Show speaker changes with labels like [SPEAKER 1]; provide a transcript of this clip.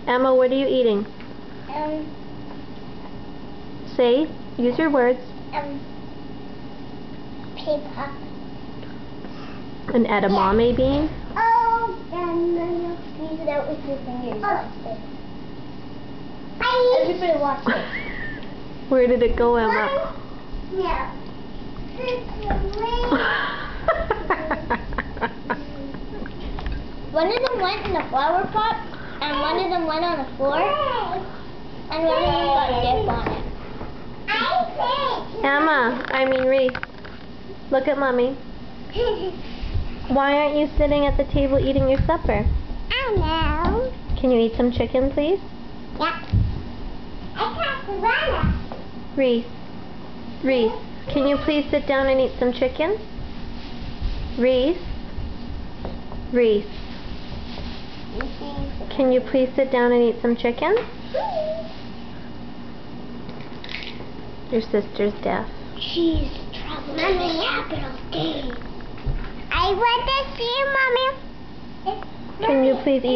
[SPEAKER 1] Emma, what are you eating? Say, use your words.
[SPEAKER 2] Paper.
[SPEAKER 1] An edamame bean?
[SPEAKER 2] Oh, and then you squeeze it out with your fingers. Everybody watch it.
[SPEAKER 1] Where did it go, Emma?
[SPEAKER 2] Yeah. One of them went in the flower pot, and one of them went on the floor, and one of them got a dip on it.
[SPEAKER 1] Reese, look at Mommy. Why aren't you sitting at the table eating your supper?
[SPEAKER 2] I know.
[SPEAKER 1] Can you eat some chicken, please?
[SPEAKER 2] Yeah. I can't run.
[SPEAKER 1] Reese, can you please sit down and eat some chicken? Reese, can you please sit down and eat some chicken? Your sister's deaf.
[SPEAKER 2] She's trouble. Mommy, capital D. I want to see you, Mommy.
[SPEAKER 1] Can you please eat